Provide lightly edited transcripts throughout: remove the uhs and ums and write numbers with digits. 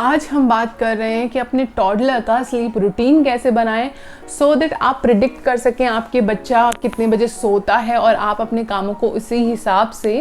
आज हम बात कर रहे हैं कि अपने टॉडलर का स्लीप रूटीन कैसे बनाएं सो दैट आप प्रिडिक्ट कर सकें आपके बच्चा कितने बजे सोता है और आप अपने कामों को उसी हिसाब से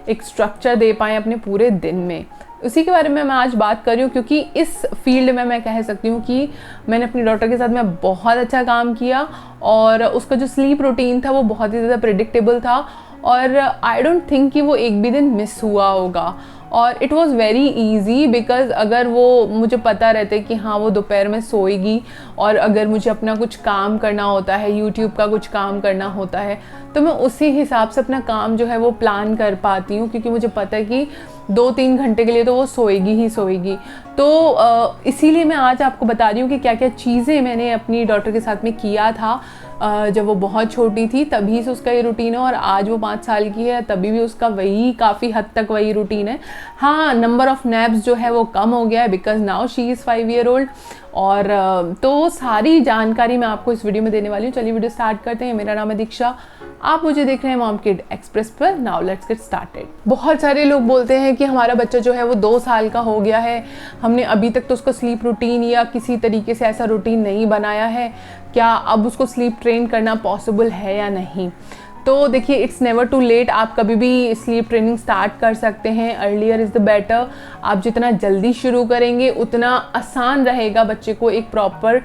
एक स्ट्रक्चर दे पाएँ अपने पूरे दिन में। उसी के बारे में मैं आज बात कर रही हूँ क्योंकि इस फील्ड में मैं कह सकती हूँ कि मैंने अपनी डॉटर के साथ में बहुत अच्छा काम किया और उसका जो स्लीप रूटीन था वो बहुत ही ज़्यादा प्रिडिक्टेबल था और आई डोंट थिंक कि वो एक भी दिन मिस हुआ होगा। और it was very easy because अगर वो मुझे पता रहता कि हाँ वो दोपहर में सोएगी और अगर मुझे अपना कुछ काम करना होता है, यूट्यूब का कुछ काम करना होता है, तो मैं उसी हिसाब से अपना काम जो है वो प्लान कर पाती हूँ क्योंकि मुझे पता है कि 2-3 घंटे के लिए तो वो सोएगी ही सोएगी। तो इसीलिए मैं आज आपको बता रही हूँ कि क्या क्या चीज़ें मैंने अपनी डॉटर के साथ में किया था जब वो बहुत छोटी थी, तभी से उसका ये रूटीन है और आज वो 5 साल की है तभी भी उसका वही काफ़ी हद तक वही रूटीन है। हाँ, नंबर ऑफ़ नैप्स जो है वो कम हो गया है because now she is 5 year old. और तो सारी जानकारी मैं आपको इस वीडियो में देने वाली हूँ। चलिए वीडियो स्टार्ट करते हैं। मेरा नाम है दीक्षा, आप मुझे देख रहे हैं मॉम किड एक्सप्रेस पर। Now let's get started. बहुत सारे लोग बोलते हैं कि हमारा बच्चा जो है वो 2 साल का हो गया है, हमने अभी तक तो उसका स्लीप रूटीन या किसी तरीके से ऐसा रूटीन नहीं बनाया है, क्या अब उसको स्लीप ट्रेन करना पॉसिबल है या नहीं। तो देखिए, इट्स नेवर टू लेट। आप कभी भी स्लीप ट्रेनिंग स्टार्ट कर सकते हैं। Earlier is the better. आप जितना जल्दी शुरू करेंगे उतना आसान रहेगा बच्चे को एक प्रॉपर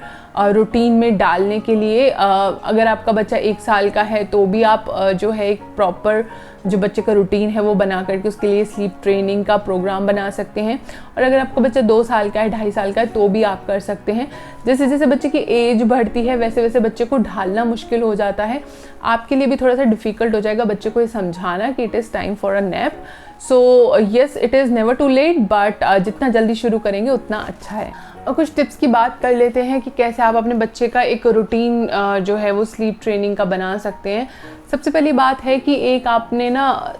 रूटीन में डालने के लिए। अगर आपका बच्चा 1 साल का है तो भी आप जो है एक प्रॉपर जो बच्चे का रूटीन है वो बना करके उसके लिए स्लीप ट्रेनिंग का प्रोग्राम बना सकते हैं। और अगर आपका बच्चा 2 साल का है, 2.5 साल का है, तो भी आप कर सकते हैं। जैसे जैसे बच्चे की एज बढ़ती है वैसे वैसे बच्चे को ढालना मुश्किल हो जाता है। आपके लिए भी थोड़ा सा डिफ़िकल्ट हो जाएगा बच्चे को ये समझाना कि it is time for a nap. So yes, it is never too late, but जितना जल्दी शुरू करेंगे उतना अच्छा है। और कुछ टिप्स की बात कर लेते हैं कि कैसे आप अपने बच्चे का एक रूटीन जो है वो स्लीप ट्रेनिंग का बना सकते हैं। सबसे पहली बात है कि एक आपने ना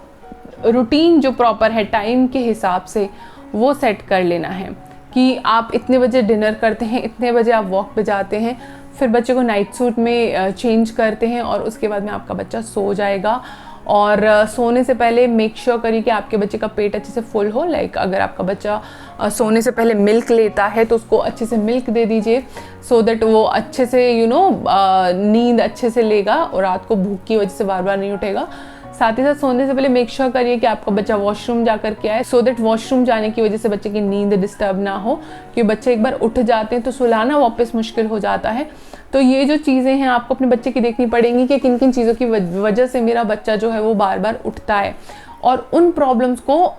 रूटीन जो प्रॉपर है टाइम के हिसाब से वो सेट कर लेना है कि आप इतने बजे डिनर करते हैं, इतने बजे आप वॉक पे जाते हैं, फिर बच्चे को नाइट सूट में चेंज करते हैं और उसके बाद में आपका बच्चा सो जाएगा। और सोने से पहले मेक श्योर करिए कि आपके बच्चे का पेट अच्छे से फुल हो। लाइक अगर आपका बच्चा सोने से पहले मिल्क लेता है तो उसको अच्छे से मिल्क दे दीजिए सो दैट वो अच्छे से नींद अच्छे से लेगा और रात को भूख की वजह से बार बार नहीं उठेगा। साथ ही साथ सोने से पहले मेक श्योर करिए कि आपका बच्चा वॉशरूम जा कर के आए सो दैट वॉशरूम जाने की वजह से बच्चे की नींद डिस्टर्ब ना हो, क्योंकि बच्चे एक बार उठ जाते हैं तो सुलाना वापस मुश्किल हो जाता है। तो ये जो चीज़ें हैं आपको अपने बच्चे की देखनी पड़ेंगी कि किन किन चीज़ों की वजह से मेरा बच्चा जो है वो बार बार उठता है और उन प्रॉब्लम्स को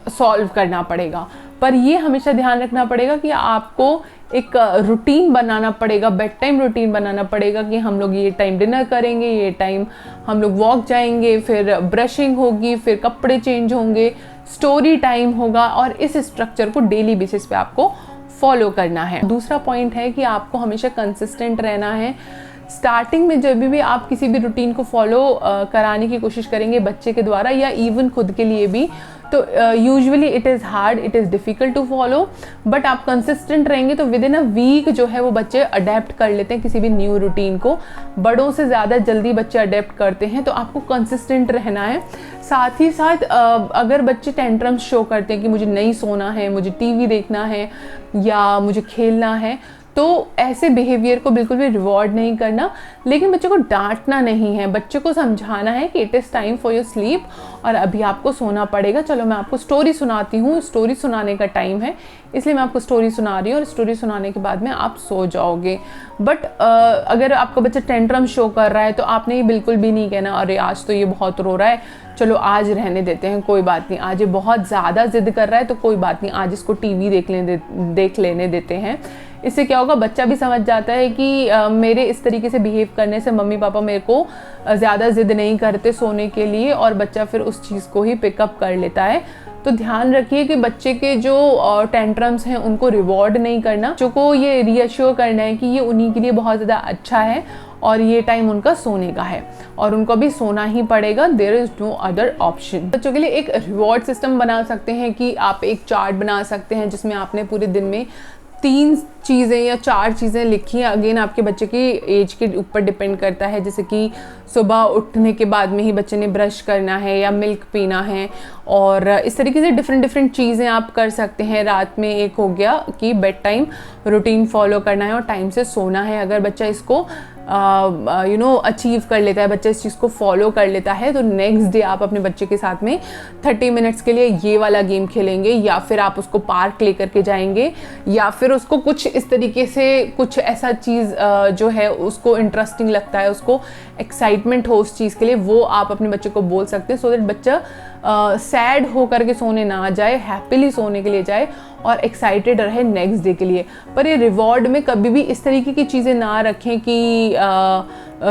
सॉल्व करना पड़ेगा। पर ये हमेशा ध्यान रखना पड़ेगा कि आपको एक रूटीन बनाना पड़ेगा, बेड टाइम रूटीन बनाना पड़ेगा कि हम लोग ये टाइम डिनर करेंगे, ये टाइम हम लोग वॉक जाएंगे, फिर ब्रशिंग होगी, फिर कपड़े चेंज होंगे, स्टोरी टाइम होगा और इस स्ट्रक्चर को डेली बेसिस पे आपको फॉलो करना है। दूसरा पॉइंट है कि आपको हमेशा कंसिस्टेंट रहना है। स्टार्टिंग में जब भी आप किसी भी रूटीन को फॉलो कराने की कोशिश करेंगे बच्चे के द्वारा या इवन खुद के लिए भी, तो usually it is hard, it is difficult to follow, but आप कंसिस्टेंट रहेंगे तो विद इन अ वीक जो है वो बच्चे अडेप्ट कर लेते हैं किसी भी न्यू रूटीन को। बड़ों से ज़्यादा जल्दी बच्चे अडेप्ट करते हैं, तो आपको कंसिस्टेंट रहना है। साथ ही साथ अगर बच्चे टेंट्रम्स शो करते हैं कि मुझे नहीं सोना है, मुझे टीवी देखना है या मुझे खेलना है, तो ऐसे बिहेवियर को बिल्कुल भी रिवॉर्ड नहीं करना, लेकिन बच्चे को डांटना नहीं है। बच्चे को समझाना है कि it is time for your sleep और अभी आपको सोना पड़ेगा। चलो मैं आपको स्टोरी सुनाती हूँ, स्टोरी सुनाने का टाइम है इसलिए मैं आपको स्टोरी सुना रही हूँ और स्टोरी सुनाने के बाद में आप सो जाओगे। बट अगर आपका बच्चा टेंट्रम शो कर रहा है तो आपने ये बिल्कुल भी नहीं कहना अरे आज तो ये बहुत रो रहा है, चलो आज रहने देते हैं, कोई बात नहीं। आज ये बहुत ज़्यादा ज़िद कर रहा है तो कोई बात नहीं, आज इसको टीवी देख लेने देते हैं। इससे क्या होगा, बच्चा भी समझ जाता है कि मेरे इस तरीके से बिहेव करने से मम्मी पापा मेरे को ज़्यादा ज़िद नहीं करते सोने के लिए, और बच्चा फिर उस चीज़ को ही पिकअप कर लेता है। तो ध्यान रखिए कि बच्चे के जो टेंट्रम्स हैं उनको रिवॉर्ड नहीं करना, बच्चों को ये रीअश्योर करना है कि ये उन्हीं के लिए बहुत ज़्यादा अच्छा है और ये टाइम उनका सोने का है और उनको भी सोना ही पड़ेगा। There is no other option. बच्चों के लिए एक रिवॉर्ड सिस्टम बना सकते हैं कि आप एक चार्ट बना सकते हैं जिसमें आपने पूरे दिन में 3 चीज़ें या 4 चीज़ें लिखी हैं। अगेन आपके बच्चे की एज के ऊपर डिपेंड करता है, जैसे कि सुबह उठने के बाद में ही बच्चे ने ब्रश करना है या मिल्क पीना है, और इस तरीके से डिफरेंट चीज़ें आप कर सकते हैं। रात में एक हो गया कि बेड टाइम रूटीन फॉलो करना है और टाइम से सोना है। अगर बच्चा इसको अचीव कर लेता है, बच्चा इस चीज़ को फॉलो कर लेता है, तो नेक्स्ट डे आप अपने बच्चे के साथ में 30 मिनट्स के लिए ये वाला गेम खेलेंगे, या फिर आप उसको पार्क लेकर के जाएंगे, या फिर उसको कुछ इस तरीके से कुछ ऐसा चीज़ जो है उसको इंटरेस्टिंग लगता है, उसको एक्साइटमेंट हो उस चीज़ के लिए, वो आप अपने बच्चे को बोल सकते हैं, सो दैट बच्चा सैड होकर के सोने ना जाए, हैप्पीली सोने के लिए जाए और एक्साइटेड रहे नेक्स्ट डे के लिए। पर ये रिवॉर्ड में कभी भी इस तरीके की चीज़ें ना रखें कि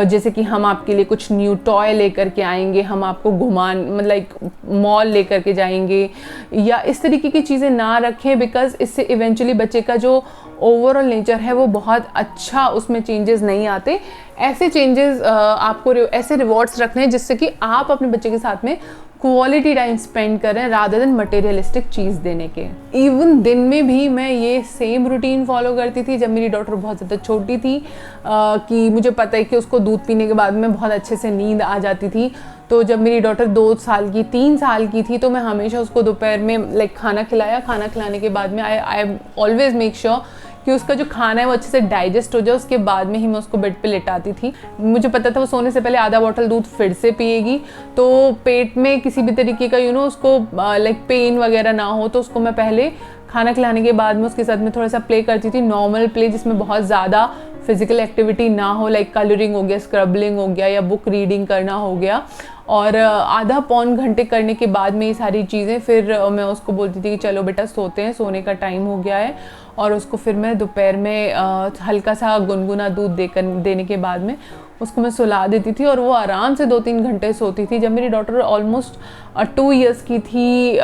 जैसे कि हम आपके लिए कुछ न्यू टॉय लेकर के आएंगे, हम आपको मतलब मॉल लेकर के जाएंगे, या इस तरीके की चीज़ें ना रखें, बिकॉज इससे इवेंचुअली बच्चे का जो ओवरऑल नेचर है वो बहुत अच्छा, उसमें चेंजेस नहीं आते। ऐसे चेंजेस आपको ऐसे रिवॉर्ड्स रखने हैं जिससे कि आप अपने बच्चे के साथ में क्वालिटी टाइम स्पेंड करें रादर देन मटेरियलिस्टिक चीज़ देने के। इवन दिन में भी मैं ये सेम रूटीन फॉलो करती थी जब मेरी डॉटर बहुत ज़्यादा छोटी थी, कि मुझे पता है कि उसको दूध पीने के बाद में बहुत अच्छे से नींद आ जाती थी। तो जब मेरी डॉटर 2 साल की 3 साल की थी तो मैं हमेशा उसको दोपहर में खाना खिलाया, खाना खिलाने के बाद में आई ऑलवेज मेक श्योर कि उसका जो खाना है वो अच्छे से डाइजेस्ट हो जाए, उसके बाद में ही मैं उसको बेड पे लेटाती थी। मुझे पता था वो सोने से पहले आधा बॉटल दूध फिर से पिएगी, तो पेट में किसी भी तरीके का उसको पेन वगैरह ना हो, तो उसको मैं पहले खाना खिलाने के बाद में उसके साथ में थोड़ा सा प्ले करती थी, नॉर्मल प्ले जिसमें बहुत ज़्यादा फिजिकल एक्टिविटी ना हो, लाइक कलरिंग हो गया, स्क्रबलिंग हो गया, या बुक रीडिंग करना हो गया। और आधा पौन घंटे करने के बाद में ये सारी चीज़ें फिर मैं उसको बोलती थी कि चलो बेटा सोते हैं, सोने का टाइम हो गया है, और उसको फिर मैं दोपहर में हल्का सा गुनगुना दूध देने के बाद में उसको मैं सुला देती थी, और वो आराम से 2-3 घंटे सोती थी। जब मेरी डॉटर ऑलमोस्ट 2 इयर्स की थी,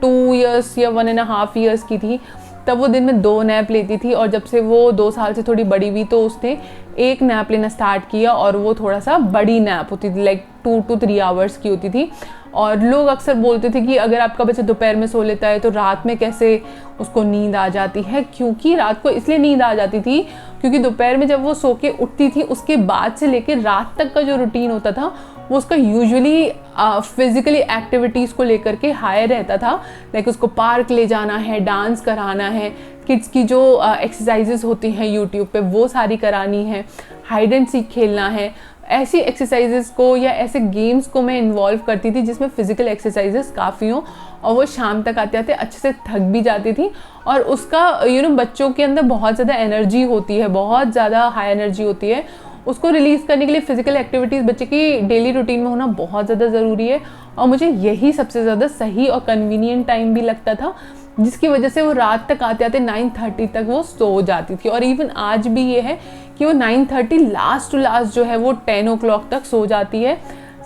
2 इयर्स या 1.5 इयर्स की थी, तब वो दिन में 2 नैप लेती थी, और जब से वो 2 साल से थोड़ी बड़ी हुई तो उसने 1 नैप लेना स्टार्ट किया, और वो थोड़ा सा बड़ी नैप होती थी, लाइक 2 to 3 आवर्स की होती थी। और लोग अक्सर बोलते थे कि अगर आपका बच्चा दोपहर में सो लेता है तो रात में कैसे उसको नींद आ जाती है, क्योंकि रात को इसलिए नींद आ जाती थी क्योंकि दोपहर में जब वो सो के उठती थी उसके बाद से लेकर रात तक का जो रूटीन होता था वो उसका यूजुअली फिजिकली एक्टिविटीज़ को लेकर के हाई रहता था, लाइक उसको पार्क ले जाना है, डांस कराना है, किड्स की जो एक्सरसाइजेस होती हैं यूट्यूब पे वो सारी करानी है, हाइड एंड सीक खेलना है। ऐसी एक्सरसाइजेस को या ऐसे गेम्स को मैं इन्वॉल्व करती थी जिसमें फ़िज़िकल एक्सरसाइजेस काफ़ी हों, और वो शाम तक आते आते अच्छे से थक भी जाती थी। और उसका बच्चों के अंदर बहुत ज़्यादा एनर्जी होती है, बहुत ज़्यादा हाई एनर्जी होती है, उसको रिलीज़ करने के लिए फ़िज़िकल एक्टिविटीज़ बच्चे की डेली रूटीन में होना बहुत ज़्यादा ज़रूरी है। और मुझे यही सबसे ज़्यादा सही और कन्वीनियंट टाइम भी लगता था, जिसकी वजह से वो रात तक आते आते 9:30 तक वो सो जाती थी। और इवन आज भी ये है कि वो 9:30 लास्ट टू लास्ट जो है वो 10 o'clock तक सो जाती है।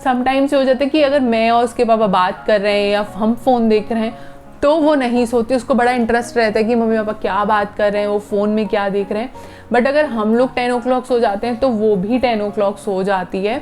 समटाइम्स हो जाता है कि अगर मैं और उसके पापा बात कर रहे हैं या हम फ़ोन देख रहे हैं तो वो नहीं सोती, उसको बड़ा इंटरेस्ट रहता है कि मम्मी पापा क्या बात कर रहे हैं, वो फ़ोन में क्या देख रहे हैं। बट अगर हम लोग 10 o'clock सो जाते हैं तो वो भी 10 o'clock सो जाती है।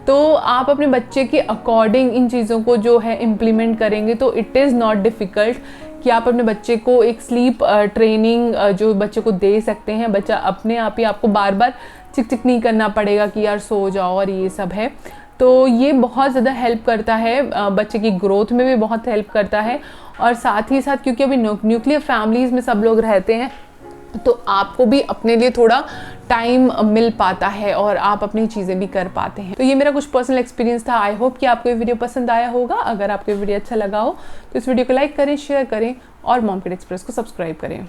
तो आप अपने बच्चे के अकॉर्डिंग इन चीज़ों को जो है इम्प्लीमेंट करेंगे तो इट इज़ नॉट डिफ़िकल्ट कि आप अपने बच्चे को एक स्लीप ट्रेनिंग जो बच्चे को दे सकते हैं। बच्चा अपने आप ही, आपको बार बार चिक चिक नहीं करना पड़ेगा कि यार सो जाओ और ये सब है। तो ये बहुत ज़्यादा हेल्प करता है, बच्चे की ग्रोथ में भी बहुत हेल्प करता है। और साथ ही साथ क्योंकि अभी न्यूक्लियर फैमिलीज़ में सब लोग रहते हैं तो आपको भी अपने लिए थोड़ा टाइम मिल पाता है और आप अपनी चीज़ें भी कर पाते हैं। तो ये मेरा कुछ पर्सनल एक्सपीरियंस था। आई होप कि आपको ये वीडियो पसंद आया होगा। अगर आपको ये वीडियो अच्छा लगा हो तो इस वीडियो को लाइक करें, शेयर करें और मॉम किड एक्सप्रेस को सब्सक्राइब करें।